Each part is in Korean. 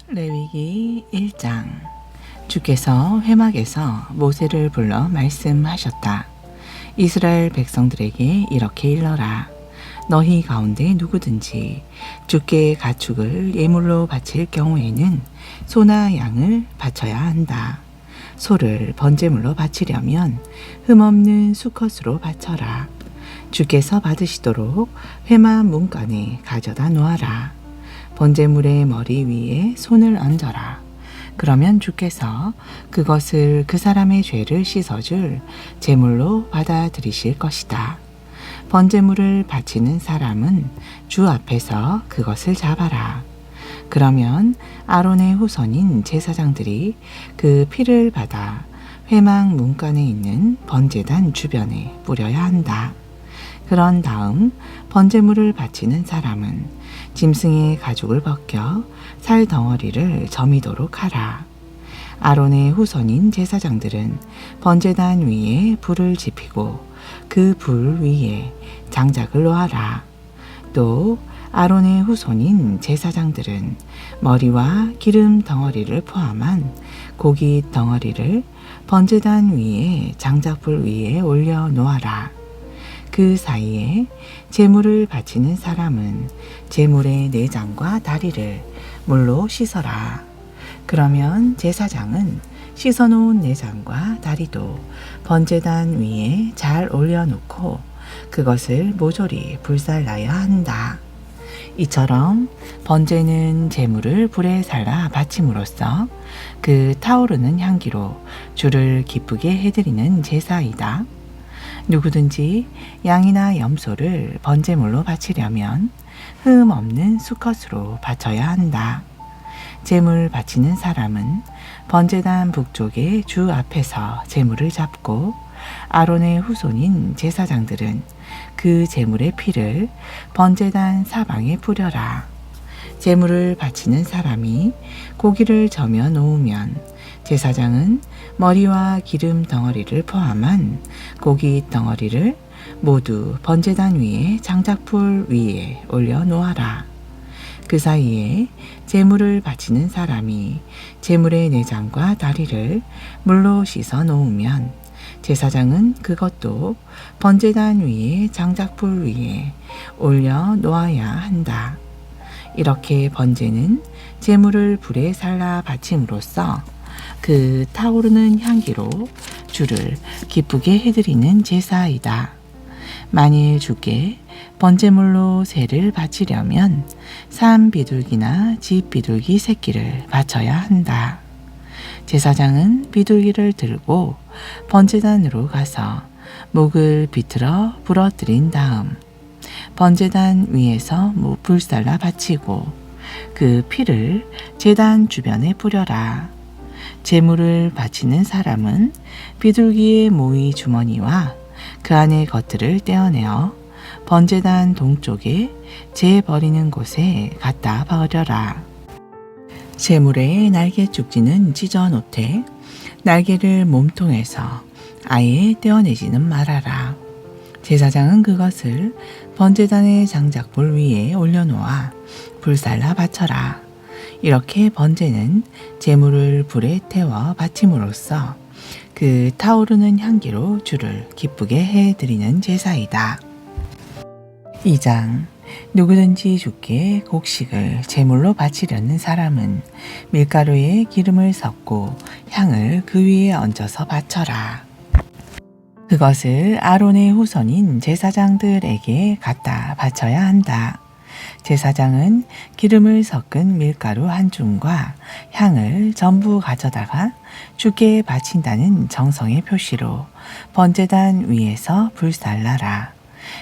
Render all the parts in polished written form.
레위기 1장. 주께서 회막에서 모세를 불러 말씀하셨다. 이스라엘 백성들에게 이렇게 일러라. 너희 가운데 누구든지 주께 가축을 예물로 바칠 경우에는 소나 양을 바쳐야 한다. 소를 번제물로 바치려면 흠없는 수컷으로 바쳐라. 주께서 받으시도록 회막 문간에 가져다 놓아라. 번제물의 머리 위에 손을 얹어라. 그러면 주께서 그것을 그 사람의 죄를 씻어줄 제물로 받아들이실 것이다. 번제물을 바치는 사람은 주 앞에서 그것을 잡아라. 그러면 아론의 후손인 제사장들이 그 피를 받아 회막 문간에 있는 번제단 주변에 뿌려야 한다. 그런 다음 번제물을 바치는 사람은 짐승의 가죽을 벗겨 살 덩어리를 저미도록 하라. 아론의 후손인 제사장들은 번제단 위에 불을 지피고 그 불 위에 장작을 놓아라. 또 아론의 후손인 제사장들은 머리와 기름 덩어리를 포함한 고기 덩어리를 번제단 위에 장작불 위에 올려 놓아라. 그 사이에 제물을 바치는 사람은 제물의 내장과 다리를 물로 씻어라. 그러면 제사장은 씻어놓은 내장과 다리도 번제단 위에 잘 올려놓고 그것을 모조리 불살라야 한다. 이처럼 번제는 제물을 불에 살라 바침으로써 그 타오르는 향기로 주를 기쁘게 해드리는 제사이다. 누구든지 양이나 염소를 번제물로 바치려면 흠 없는 수컷으로 바쳐야 한다. 제물 바치는 사람은 번제단 북쪽의 주 앞에서 제물을 잡고 아론의 후손인 제사장들은 그 제물의 피를 번제단 사방에 뿌려라. 제물을 바치는 사람이 고기를 저며 놓으면 제사장은 머리와 기름 덩어리를 포함한 고기 덩어리를 모두 번제단 위에 장작불 위에 올려 놓아라. 그 사이에 제물을 바치는 사람이 제물의 내장과 다리를 물로 씻어 놓으면 제사장은 그것도 번제단 위에 장작불 위에 올려 놓아야 한다. 이렇게 번제는 제물을 불에 살라 바침으로써 그 타오르는 향기로 주를 기쁘게 해드리는 제사이다. 만일 주께 번제물로 새를 바치려면 산 비둘기나 집 비둘기 새끼를 바쳐야 한다. 제사장은 비둘기를 들고 번제단으로 가서 목을 비틀어 부러뜨린 다음 번제단 위에서 불살라 바치고 그 피를 제단 주변에 뿌려라. 제물을 바치는 사람은 비둘기의 모이 주머니와 그 안의 겉들을 떼어내어 번제단 동쪽에 재 버리는 곳에 갖다 버려라. 제물의 날개 쭉지는 찢어 놓되 날개를 몸통에서 아예 떼어내지는 말아라. 제사장은 그것을 번제단의 장작불 위에 올려놓아 불살라 바쳐라. 이렇게 번제는 제물을 불에 태워 바침으로써 그 타오르는 향기로 주를 기쁘게 해드리는 제사이다. 2장. 누구든지 주께 곡식을 제물로 바치려는 사람은 밀가루에 기름을 섞고 향을 그 위에 얹어서 바쳐라. 그것을 아론의 후손인 제사장들에게 갖다 바쳐야 한다. 제사장은 기름을 섞은 밀가루 한 줌과 향을 전부 가져다가 주께 바친다는 정성의 표시로 번제단 위에서 불살라라.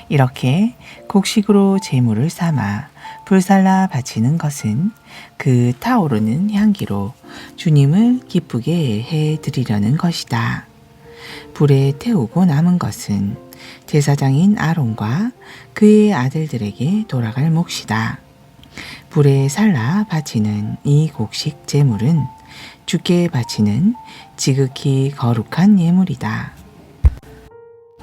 이렇게 곡식으로 제물을 삼아 불살라 바치는 것은 그 타오르는 향기로 주님을 기쁘게 해 드리려는 것이다. 불에 태우고 남은 것은 제사장인 아론과 그의 아들들에게 돌아갈 몫이다. 불에 살라 바치는 이 곡식 제물은 주께 바치는 지극히 거룩한 예물이다.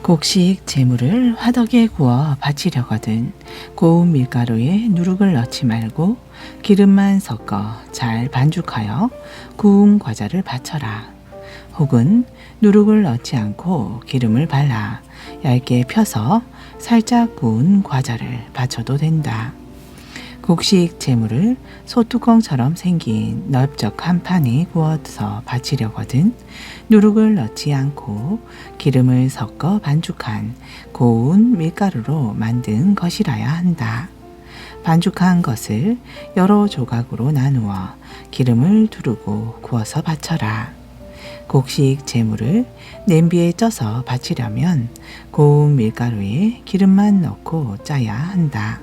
곡식 재물을 화덕에 구워 바치려거든 고운 밀가루에 누룩을 넣지 말고 기름만 섞어 잘 반죽하여 구운 과자를 바쳐라. 혹은 누룩을 넣지 않고 기름을 발라 얇게 펴서 살짝 구운 과자를 바쳐도 된다. 곡식 재물을 소뚜껑처럼 생긴 넓적한 판에 구워서 바치려거든 누룩을 넣지 않고 기름을 섞어 반죽한 고운 밀가루로 만든 것이라야 한다. 반죽한 것을 여러 조각으로 나누어 기름을 두르고 구워서 바쳐라. 곡식 재물을 냄비에 쪄서 바치려면 고운 밀가루에 기름만 넣고 짜야 한다.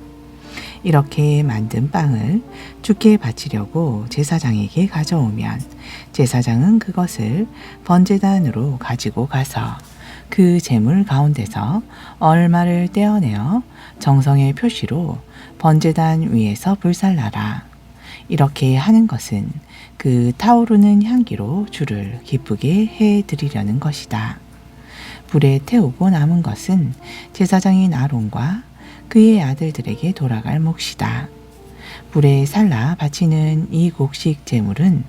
이렇게 만든 빵을 주께 바치려고 제사장에게 가져오면 제사장은 그것을 번제단으로 가지고 가서 그 재물 가운데서 얼마를 떼어내어 정성의 표시로 번제단 위에서 불살라라. 이렇게 하는 것은 그 타오르는 향기로 주를 기쁘게 해 드리려는 것이다. 불에 태우고 남은 것은 제사장인 아론과 그의 아들들에게 돌아갈 몫이다. 불에 살라 바치는 이 곡식 제물은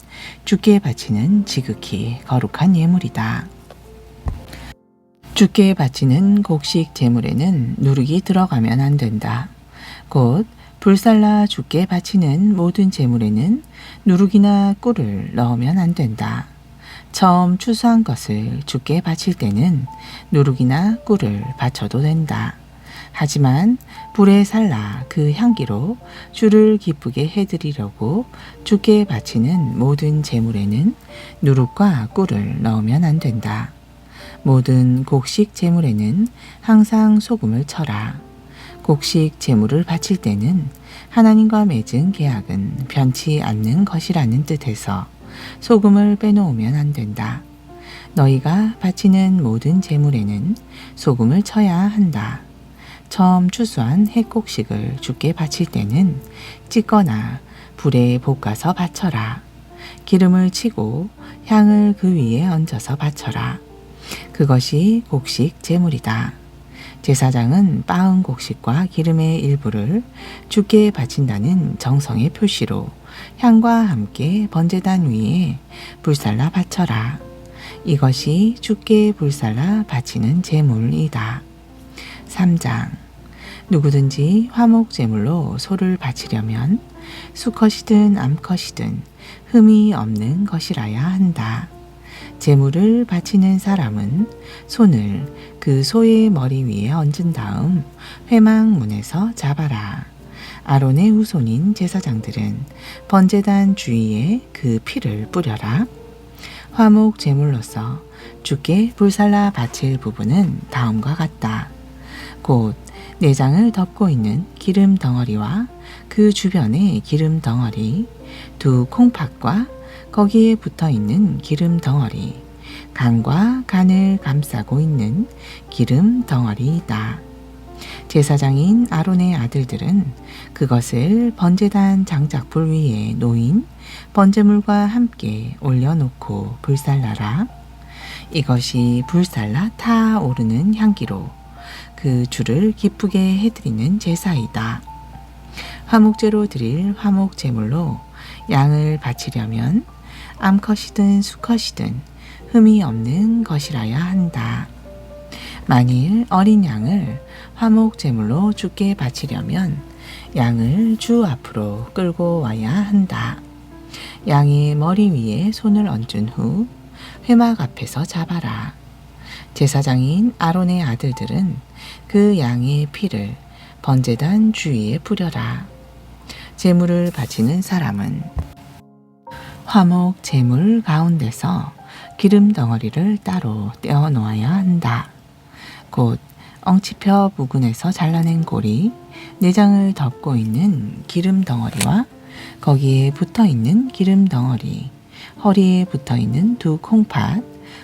주께 바치는 지극히 거룩한 예물이다. 주께 바치는 곡식 제물에는 누룩이 들어가면 안 된다. 곧 불살라 주께 바치는 모든 제물에는 누룩이나 꿀을 넣으면 안 된다. 처음 추수한 것을 주께 바칠 때는 누룩이나 꿀을 바쳐도 된다. 하지만 불에 살라 그 향기로 주를 기쁘게 해드리려고 주께 바치는 모든 제물에는 누룩과 꿀을 넣으면 안 된다. 모든 곡식 제물에는 항상 소금을 쳐라. 곡식 제물을 바칠 때는 하나님과 맺은 계약은 변치 않는 것이라는 뜻에서 소금을 빼놓으면 안 된다. 너희가 바치는 모든 제물에는 소금을 쳐야 한다. 처음 추수한 핵곡식을 주께 바칠 때는 찢거나 불에 볶아서 바쳐라. 기름을 치고 향을 그 위에 얹어서 바쳐라. 그것이 곡식 제물이다. 제사장은 빻은 곡식과 기름의 일부를 주께 바친다는 정성의 표시로 향과 함께 번제단 위에 불살라 바쳐라. 이것이 주께 불살라 바치는 제물이다. 3장. 누구든지 화목 제물로 소를 바치려면 수컷이든 암컷이든 흠이 없는 것이라야 한다. 제물을 바치는 사람은 손을 그 소의 머리 위에 얹은 다음 회막문에서 잡아라. 아론의 후손인 제사장들은 번제단 주위에 그 피를 뿌려라. 화목 제물로서 주께 불살라 바칠 부분은 다음과 같다. 곧 내장을 덮고 있는 기름 덩어리와 그 주변의 기름 덩어리, 두 콩팥과 거기에 붙어 있는 기름 덩어리, 간과 간을 감싸고 있는 기름 덩어리이다. 제사장인 아론의 아들들은 그것을 번제단 장작불 위에 놓인 번제물과 함께 올려놓고 불살라라. 이것이 불살라 타오르는 향기로 그 주를 기쁘게 해드리는 제사이다. 화목제로 드릴 화목제물로 양을 바치려면 암컷이든 수컷이든 흠이 없는 것이라야 한다. 만일 어린 양을 화목제물로 주께 바치려면 양을 주 앞으로 끌고 와야 한다. 양의 머리 위에 손을 얹은 후 회막 앞에서 잡아라. 제사장인 아론의 아들들은 그 양의 피를 번제단 주위에 뿌려라. 제물을 바치는 사람은 화목 제물 가운데서 기름 덩어리를 따로 떼어 놓아야 한다. 곧 엉치뼈 부근에서 잘라낸 고리, 내장을 덮고 있는 기름 덩어리와 거기에 붙어 있는 기름 덩어리, 허리에 붙어 있는 두 콩팥,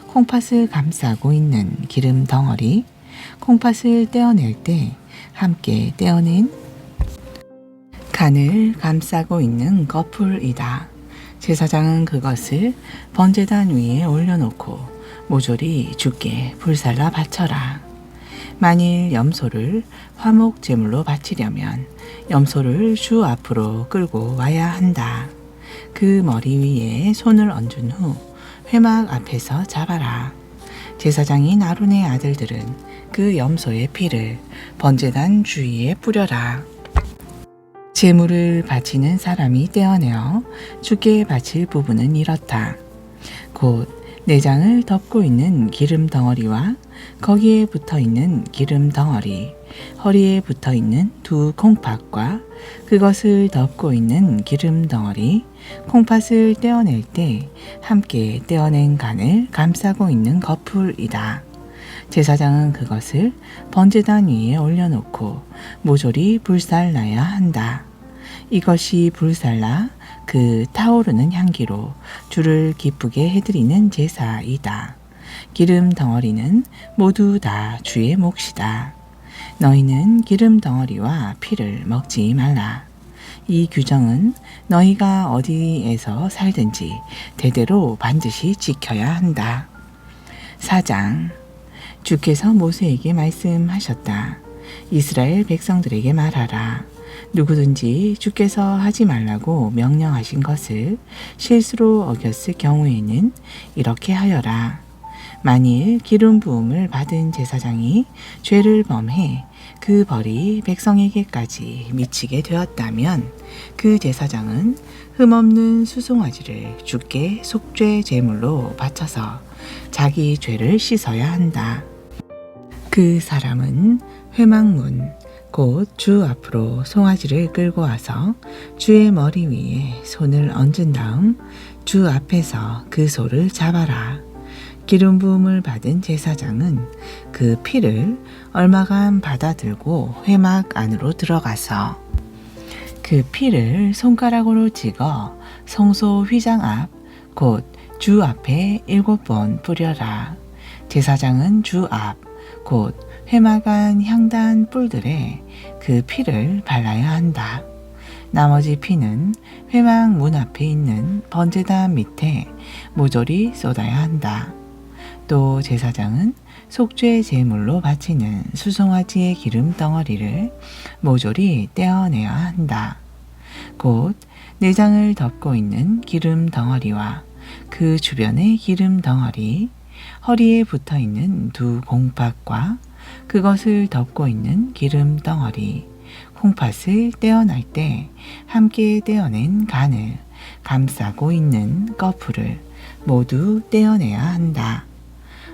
콩팥을 감싸고 있는 기름 덩어리, 콩팥을 떼어낼 때 함께 떼어낸 간을 감싸고 있는 거풀이다. 제사장은 그것을 번제단 위에 올려놓고 모조리 주께 불살라 바쳐라. 만일 염소를 화목 제물로 바치려면 염소를 주 앞으로 끌고 와야 한다. 그 머리 위에 손을 얹은 후 회막 앞에서 잡아라. 제사장인 아론의 아들들은 그 염소의 피를 번제단 주위에 뿌려라. 제물을 바치는 사람이 떼어내어 주께 바칠 부분은 이렇다. 곧 내장을 덮고 있는 기름 덩어리와 거기에 붙어 있는 기름 덩어리, 허리에 붙어 있는 두 콩팥과 그것을 덮고 있는 기름 덩어리, 콩팥을 떼어낼 때 함께 떼어낸 간을 감싸고 있는 거풀이다. 제사장은 그것을 번제단 위에 올려놓고 모조리 불살라야 한다. 이것이 불살라 그 타오르는 향기로 주를 기쁘게 해드리는 제사이다. 기름 덩어리는 모두 다 주의 몫이다. 너희는 기름 덩어리와 피를 먹지 말라. 이 규정은 너희가 어디에서 살든지 대대로 반드시 지켜야 한다. 4장. 주께서 모세에게 말씀하셨다. 이스라엘 백성들에게 말하라. 누구든지 주께서 하지 말라고 명령하신 것을 실수로 어겼을 경우에는 이렇게 하여라. 만일 기름 부음을 받은 제사장이 죄를 범해 그 벌이 백성에게까지 미치게 되었다면 그 제사장은 흠없는 수송아지를 주께 속죄 제물로 바쳐서 자기 죄를 씻어야 한다. 그 사람은 회막문 곧 주 앞으로 송아지를 끌고 와서 주의 머리 위에 손을 얹은 다음 주 앞에서 그 소를 잡아라. 기름 부음을 받은 제사장은 그 피를 얼마간 받아들고 회막 안으로 들어가서 그 피를 손가락으로 찍어 성소 휘장 앞 곧 주 앞에 7번 뿌려라. 제사장은 주 앞 곧 회막 안 향단 뿔들에 그 피를 발라야 한다. 나머지 피는 회막 문 앞에 있는 번제단 밑에 모조리 쏟아야 한다. 또 제사장은 속죄 제물로 바치는 수송아지의 기름 덩어리를 모조리 떼어내야 한다. 곧 내장을 덮고 있는 기름 덩어리와 그 주변의 기름 덩어리, 허리에 붙어 있는 두 콩팥과 그것을 덮고 있는 기름 덩어리, 콩팥을 떼어낼 때 함께 떼어낸 간을 감싸고 있는 거풀을 모두 떼어내야 한다.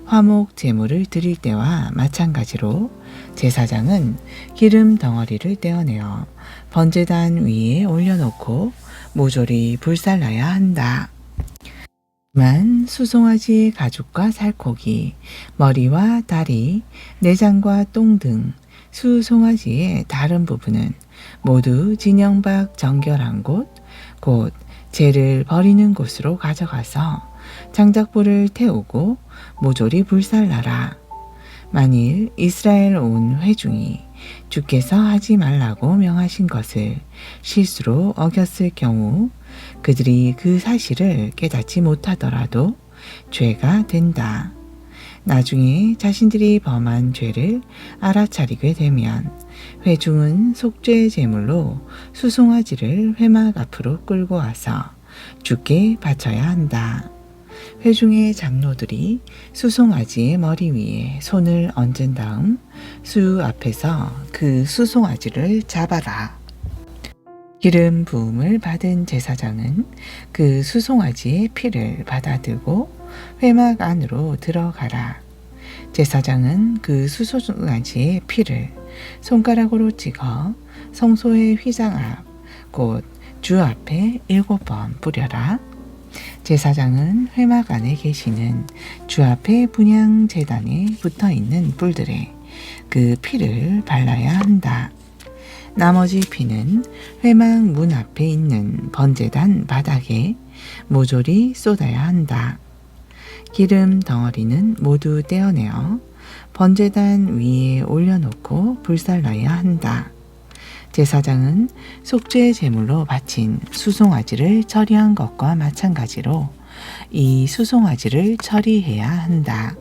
화목 제물을 드릴 때와 마찬가지로 제사장은 기름 덩어리를 떼어내어 번제단 위에 올려놓고 모조리 불살라야 한다. 만 수송아지의 가죽과 살코기, 머리와 다리, 내장과 똥 등 수송아지의 다른 부분은 모두 진영 밖 정결한 곳, 곧 죄를 버리는 곳으로 가져가서 장작불을 태우고 모조리 불살라라. 만일 이스라엘 온 회중이 주께서 하지 말라고 명하신 것을 실수로 어겼을 경우 그들이 그 사실을 깨닫지 못하더라도 죄가 된다. 나중에 자신들이 범한 죄를 알아차리게 되면 회중은 속죄 제물로 수송아지를 회막 앞으로 끌고 와서 주께 바쳐야 한다. 회중의 장로들이 수송아지의 머리 위에 손을 얹은 다음 수 앞에서 그 수송아지를 잡아라. 기름 부음을 받은 제사장은 그 수송아지의 피를 받아들고 회막 안으로 들어가라. 제사장은 그 수송아지의 피를 손가락으로 찍어 성소의 휘장 앞, 곧 주 앞에 7번 뿌려라. 제사장은 회막 안에 계시는 주 앞에 분향 제단에 붙어 있는 뿔들에 그 피를 발라야 한다. 나머지 피는 회막 문 앞에 있는 번제단 바닥에 모조리 쏟아야 한다. 기름 덩어리는 모두 떼어내어 번제단 위에 올려놓고 불살라야 한다. 제사장은 속죄 제물로 바친 수송아지를 처리한 것과 마찬가지로 이 수송아지를 처리해야 한다.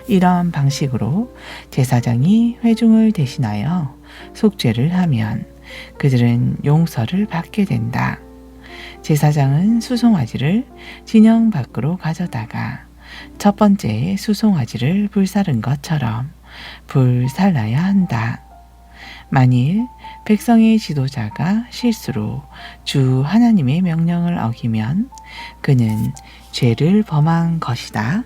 이런 방식으로 제사장이 회중을 대신하여 속죄를 하면 그들은 용서를 받게 된다. 제사장은 수송아지를 진영 밖으로 가져다가 첫 번째 수송아지를 불사른 것처럼 불살라야 한다. 만일 백성의 지도자가 실수로 주 하나님의 명령을 어기면 그는 죄를 범한 것이다.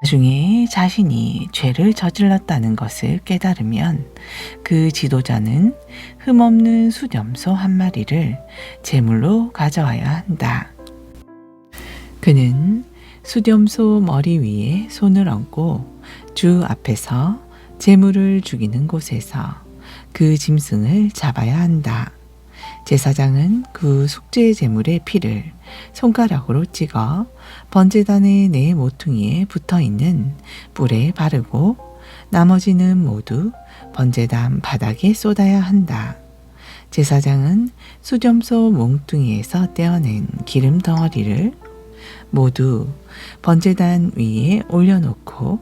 나중에 자신이 죄를 저질렀다는 것을 깨달으면 그 지도자는 흠없는 수염소 한 마리를 제물로 가져와야 한다. 그는 수염소 머리 위에 손을 얹고 주 앞에서 제물을 죽이는 곳에서 그 짐승을 잡아야 한다. 제사장은 그 속죄 제물의 피를 손가락으로 찍어 번제단의 네 모퉁이에 붙어있는 뿔에 바르고 나머지는 모두 번제단 바닥에 쏟아야 한다. 제사장은 수염소 몽둥이에서 떼어낸 기름 덩어리를 모두 번제단 위에 올려놓고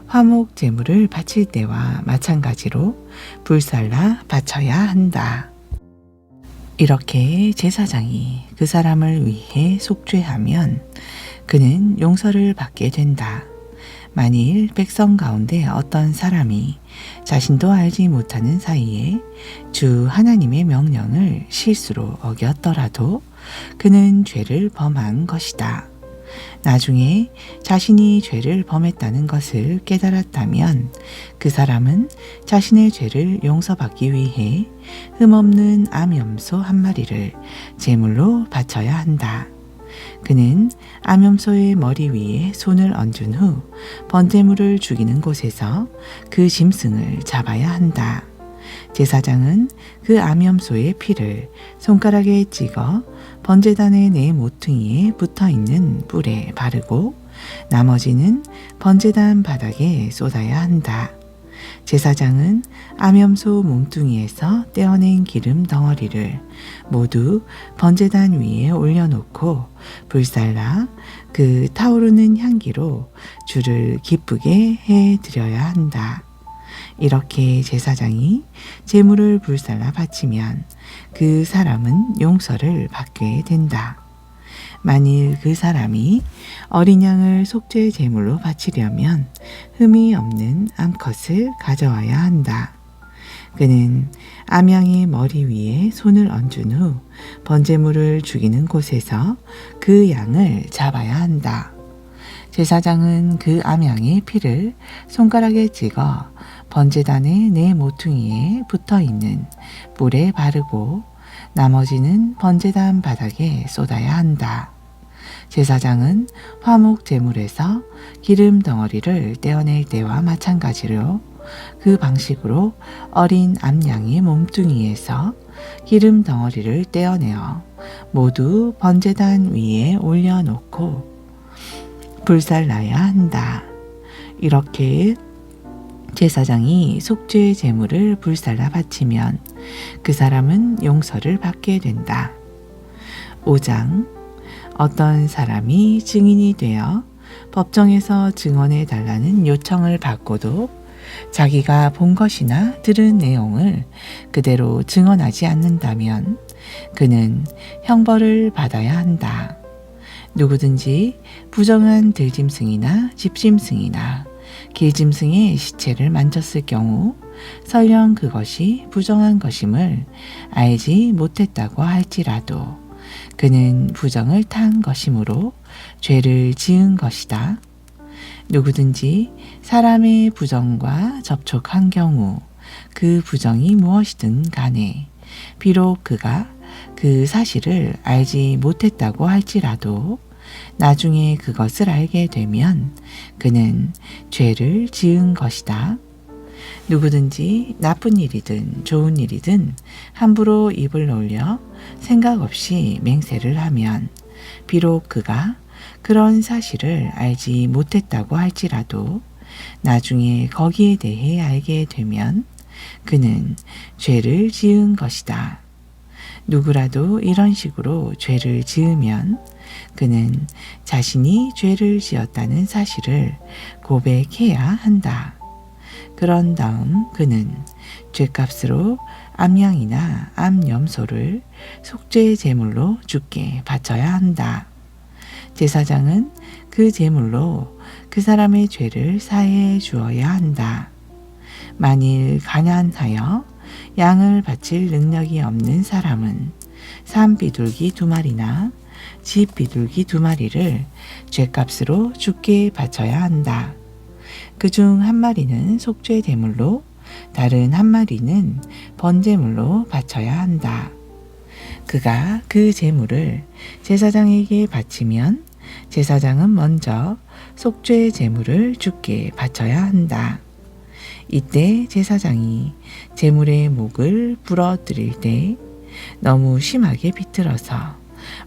화목 제물을 바칠 때와 마찬가지로 불살라 바쳐야 한다. 이렇게 제사장이 그 사람을 위해 속죄하면 그는 용서를 받게 된다. 만일 백성 가운데 어떤 사람이 자신도 알지 못하는 사이에 주 하나님의 명령을 실수로 어겼더라도 그는 죄를 범한 것이다. 나중에 자신이 죄를 범했다는 것을 깨달았다면 그 사람은 자신의 죄를 용서받기 위해 흠없는 암염소 한 마리를 제물로 바쳐야 한다. 그는 암염소의 머리 위에 손을 얹은 후 번제물을 죽이는 곳에서 그 짐승을 잡아야 한다. 제사장은 그 암염소의 피를 손가락에 찍어 번제단의 네 모퉁이에 붙어있는 뿔에 바르고 나머지는 번제단 바닥에 쏟아야 한다. 제사장은 암염소 몸뚱이에서 떼어낸 기름 덩어리를 모두 번제단 위에 올려놓고 불살라 그 타오르는 향기로 주를 기쁘게 해드려야 한다. 이렇게 제사장이 제물을 불살라 바치면 그 사람은 용서를 받게 된다. 만일 그 사람이 어린 양을 속죄 제물로 바치려면 흠이 없는 암컷을 가져와야 한다. 그는 암양의 머리 위에 손을 얹은 후 번제물을 죽이는 곳에서 그 양을 잡아야 한다. 제사장은 그 암양의 피를 손가락에 찍어 번제단의 네 모퉁이에 붙어있는 뿔에 바르고 나머지는 번제단 바닥에 쏟아야 한다. 제사장은 화목 제물에서 기름 덩어리를 떼어낼 때와 마찬가지로 그 방식으로 어린 암양의 몸뚱이에서 기름 덩어리를 떼어내어 모두 번제단 위에 올려놓고 불살라야 한다. 이렇게 제사장이 속죄 제물을 불살라 바치면 그 사람은 용서를 받게 된다. 5장 어떤 사람이 증인이 되어 법정에서 증언해 달라는 요청을 받고도 자기가 본 것이나 들은 내용을 그대로 증언하지 않는다면 그는 형벌을 받아야 한다. 누구든지 부정한 들짐승이나 집짐승이나 길짐승의 시체를 만졌을 경우 설령 그것이 부정한 것임을 알지 못했다고 할지라도 그는 부정을 탄 것이므로 죄를 지은 것이다. 누구든지 사람의 부정과 접촉한 경우 그 부정이 무엇이든 간에 비록 그가 그 사실을 알지 못했다고 할지라도 나중에 그것을 알게 되면 그는 죄를 지은 것이다. 누구든지 나쁜 일이든 좋은 일이든 함부로 입을 올려 생각 없이 맹세를 하면 비록 그가 그런 사실을 알지 못했다고 할지라도 나중에 거기에 대해 알게 되면 그는 죄를 지은 것이다. 누구라도 이런 식으로 죄를 지으면 그는 자신이 죄를 지었다는 사실을 고백해야 한다. 그런 다음 그는 죄값으로 암양이나 암염소를 속죄 제물로 주께 바쳐야 한다. 제사장은 그 제물로 그 사람의 죄를 사해 주어야 한다. 만일 가난하여 양을 바칠 능력이 없는 사람은 산비둘기 2마리나 집 비둘기 2마리를 죄값으로 주께 바쳐야 한다. 그중 1마리는 속죄 제물로 다른 1마리는 번제물로 바쳐야 한다. 그가 그 제물을 제사장에게 바치면 제사장은 먼저 속죄 제물을 주께 바쳐야 한다. 이때 제사장이 제물의 목을 부러뜨릴 때 너무 심하게 비틀어서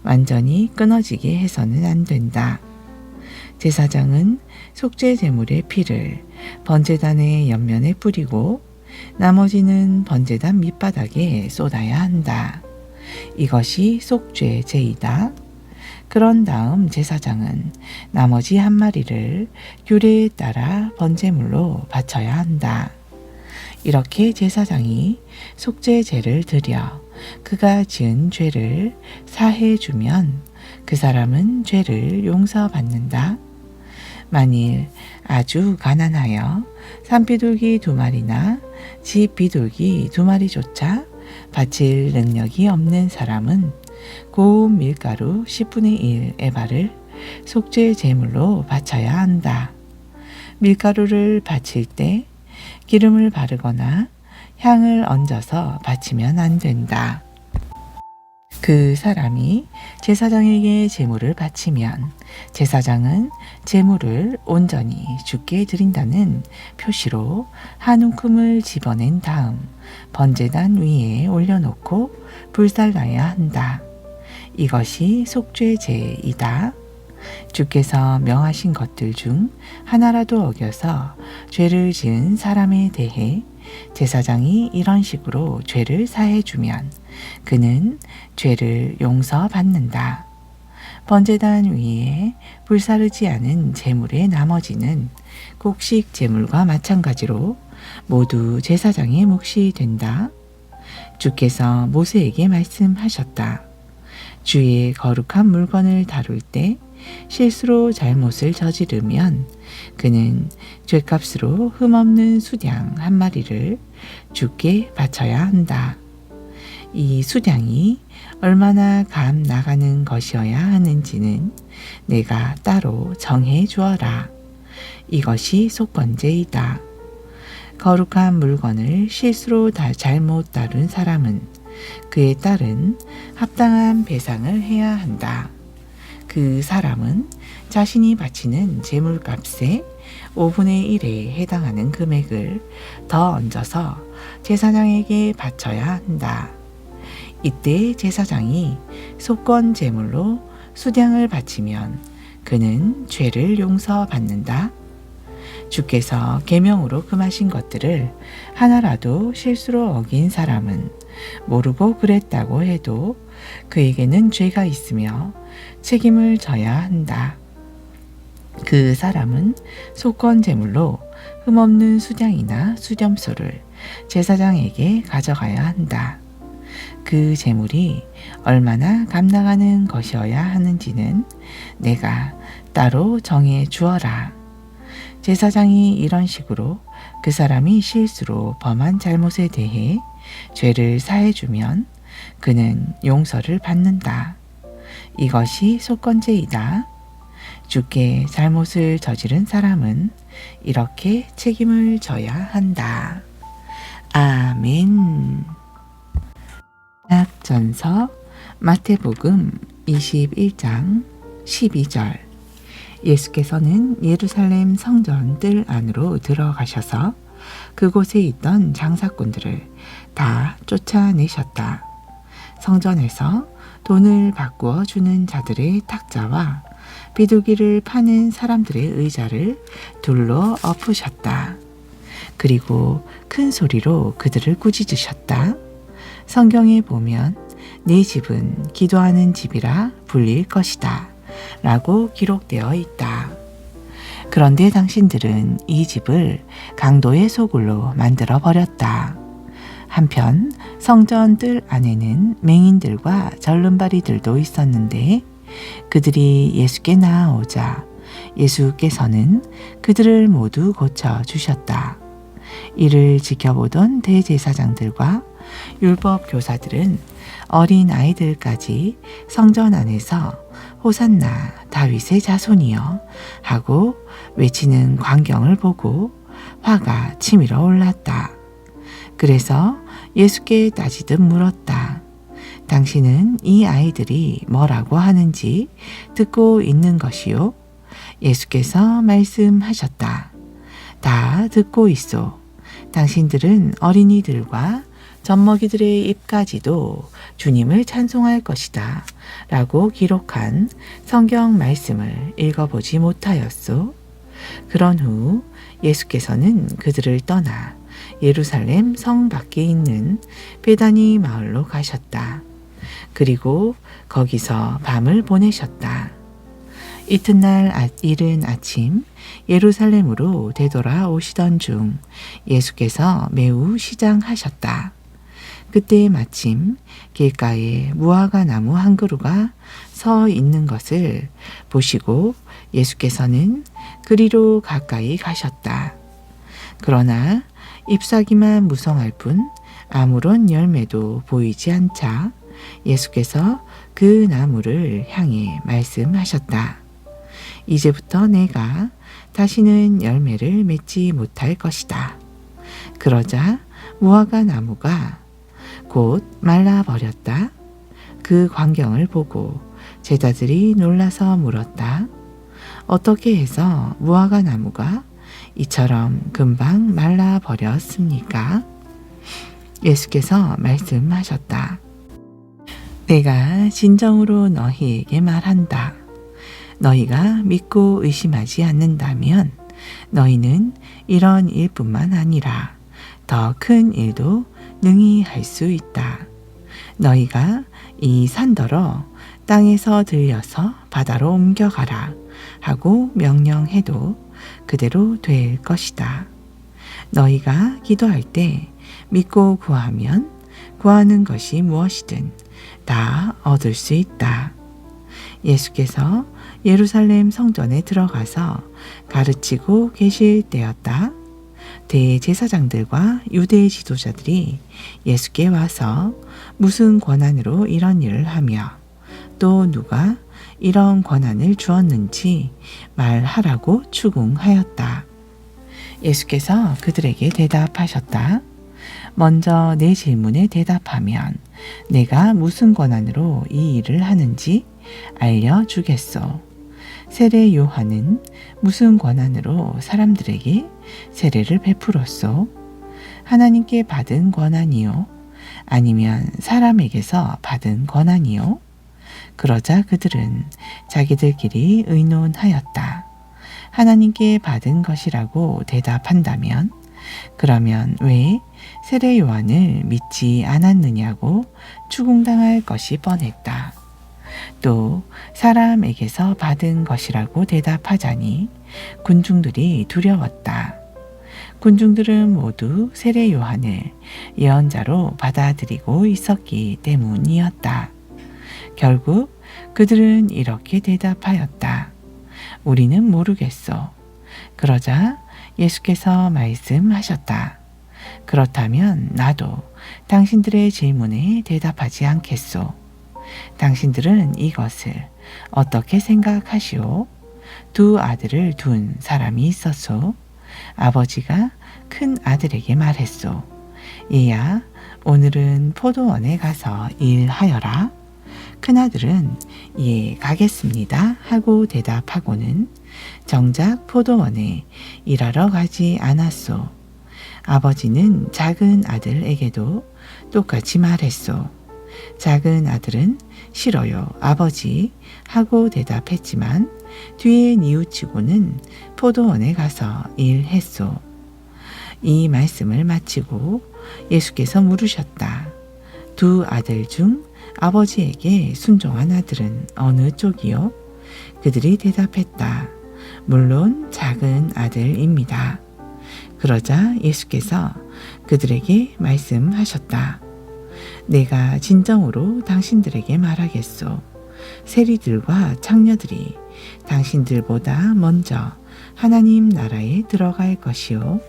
완전히 끊어지게 해서는 안 된다. 제사장은 속죄 제물의 피를 번제단의 옆면에 뿌리고 나머지는 번제단 밑바닥에 쏟아야 한다. 이것이 속죄 제이다. 그런 다음 제사장은 나머지 1마리를 규례에 따라 번제물로 바쳐야 한다. 이렇게 제사장이 속죄제를 드려 그가 지은 죄를 사해 주면 그 사람은 죄를 용서받는다. 만일 아주 가난하여 산비둘기 2마리나 집 비둘기 2마리조차 바칠 능력이 없는 사람은 고운 밀가루 10분의 1 에바를 속죄 제물로 바쳐야 한다. 밀가루를 바칠 때 기름을 바르거나 향을 얹어서 바치면 안 된다. 그 사람이 제사장에게 제물을 바치면 제사장은 제물을 온전히 주께 드린다는 표시로 한 움큼을 집어낸 다음 번제단 위에 올려놓고 불살라야 한다. 이것이 속죄제이다. 주께서 명하신 것들 중 하나라도 어겨서 죄를 지은 사람에 대해 제사장이 이런 식으로 죄를 사해주면 그는 죄를 용서받는다. 번제단 위에 불사르지 않은 제물의 나머지는 곡식 제물과 마찬가지로 모두 제사장의 몫이 된다. 주께서 모세에게 말씀하셨다. 주의 거룩한 물건을 다룰 때 실수로 잘못을 저지르면 그는 죄값으로 흠없는 수량 1마리를 주께 바쳐야 한다. 이 수량이 얼마나 감 나가는 것이어야 하는지는 내가 따로 정해 주어라. 이것이 속건제이다. 거룩한 물건을 실수로 잘못 다룬 사람은 그에 따른 합당한 배상을 해야 한다. 그 사람은 자신이 바치는 제물값의 5분의 1에 해당하는 금액을 더 얹어서 제사장에게 바쳐야 한다. 이때 제사장이 속건 제물로 수량을 바치면 그는 죄를 용서받는다. 주께서 계명으로 금하신 것들을 하나라도 실수로 어긴 사람은 모르고 그랬다고 해도 그에게는 죄가 있으며 책임을 져야 한다. 그 사람은 속건 제물로 흠없는 수량이나 수렴소를 제사장에게 가져가야 한다. 그 제물이 얼마나 값나가는 것이어야 하는지는 내가 따로 정해 주어라. 제사장이 이런 식으로 그 사람이 실수로 범한 잘못에 대해 죄를 사해주면 그는 용서를 받는다. 이것이 속건제이다. 주께 잘못을 저지른 사람은 이렇게 책임을 져야 한다. 아멘. 낙전서 마태복음 21장 12절. 예수께서는 예루살렘 성전 뜰 안으로 들어가셔서 그곳에 있던 장사꾼들을 다 쫓아내셨다. 성전에서 돈을 바꾸어 주는 자들의 탁자와 비둘기를 파는 사람들의 의자를 둘러 엎으셨다. 그리고 큰 소리로 그들을 꾸짖으셨다. 성경에 보면 내 집은 기도하는 집이라 불릴 것이다 라고 기록되어 있다. 그런데 당신들은 이 집을 강도의 소굴로 만들어 버렸다. 한편 성전 뜰 안에는 맹인들과 절름발이들도 있었는데 그들이 예수께 나아오자 예수께서는 그들을 모두 고쳐 주셨다. 이를 지켜보던 대제사장들과 율법 교사들은 어린 아이들까지 성전 안에서 호산나 다윗의 자손이여 하고 외치는 광경을 보고 화가 치밀어 올랐다. 그래서 예수께 따지듯 물었다. 당신은 이 아이들이 뭐라고 하는지 듣고 있는 것이요? 예수께서 말씀하셨다. 다 듣고 있소. 당신들은 어린이들과 젖먹이들의 입까지도 주님을 찬송할 것이다 라고 기록한 성경 말씀을 읽어보지 못하였소. 그런 후 예수께서는 그들을 떠나 예루살렘 성 밖에 있는 베다니 마을로 가셨다. 그리고 거기서 밤을 보내셨다. 이튿날 이른 아침 예루살렘으로 되돌아오시던 중 예수께서 매우 시장하셨다. 그때 마침 길가에 무화과 나무 한 그루가 서 있는 것을 보시고 예수께서는 그리로 가까이 가셨다. 그러나 잎사귀만 무성할 뿐 아무런 열매도 보이지 않자 예수께서 그 나무를 향해 말씀하셨다. 이제부터 내가 다시는 열매를 맺지 못할 것이다. 그러자 무화과 나무가 곧 말라버렸다. 그 광경을 보고 제자들이 놀라서 물었다. 어떻게 해서 무화과 나무가 이처럼 금방 말라버렸습니까? 예수께서 말씀하셨다. 내가 진정으로 너희에게 말한다. 너희가 믿고 의심하지 않는다면 너희는 이런 일뿐만 아니라 더 큰 일도 능히 할 수 있다. 너희가 이 산더러 땅에서 들려서 바다로 옮겨가라 하고 명령해도 그대로 될 것이다. 너희가 기도할 때 믿고 구하면 구하는 것이 무엇이든 다 얻을 수 있다. 예수께서 예루살렘 성전에 들어가서 가르치고 계실 때였다. 대제사장들과 유대 지도자들이 예수께 와서 무슨 권한으로 이런 일을 하며 또 누가 이런 권한을 주었는지 말하라고 추궁하였다. 예수께서 그들에게 대답하셨다. 먼저 내 질문에 대답하면 내가 무슨 권한으로 이 일을 하는지 알려주겠소. 세례 요한은 무슨 권한으로 사람들에게 세례를 베풀었소? 하나님께 받은 권한이요? 아니면 사람에게서 받은 권한이요? 그러자 그들은 자기들끼리 의논하였다. 하나님께 받은 것이라고 대답한다면 그러면 왜 세례 요한을 믿지 않았느냐고 추궁당할 것이 뻔했다. 또 사람에게서 받은 것이라고 대답하자니 군중들이 두려웠다. 군중들은 모두 세례 요한을 예언자로 받아들이고 있었기 때문이었다. 결국 그들은 이렇게 대답하였다. 우리는 모르겠소. 그러자 예수께서 말씀하셨다. 그렇다면 나도 당신들의 질문에 대답하지 않겠소. 당신들은 이것을 어떻게 생각하시오? 두 아들을 둔 사람이 있었소. 아버지가 큰 아들에게 말했소. 얘야, 오늘은 포도원에 가서 일하여라. 큰아들은 예, 가겠습니다 하고 대답하고는 정작 포도원에 일하러 가지 않았소. 아버지는 작은 아들에게도 똑같이 말했소. 작은 아들은 싫어요, 아버지 하고 대답했지만 뒤에 뉘우치고는 포도원에 가서 일했소. 이 말씀을 마치고 예수께서 물으셨다. 두 아들 중 아버지에게 순종한 아들은 어느 쪽이요? 그들이 대답했다. 물론 작은 아들입니다. 그러자 예수께서 그들에게 말씀하셨다. 내가 진정으로 당신들에게 말하겠소. 세리들과 창녀들이 당신들보다 먼저 하나님 나라에 들어갈 것이요.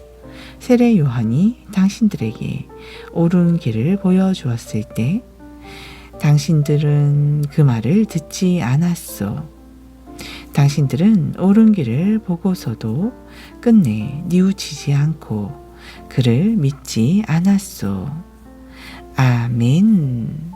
세례 요한이 당신들에게 옳은 길을 보여주었을 때 당신들은 그 말을 듣지 않았소. 당신들은 옳은 길을 보고서도 끝내 뉘우치지 않고 그를 믿지 않았소. 아멘.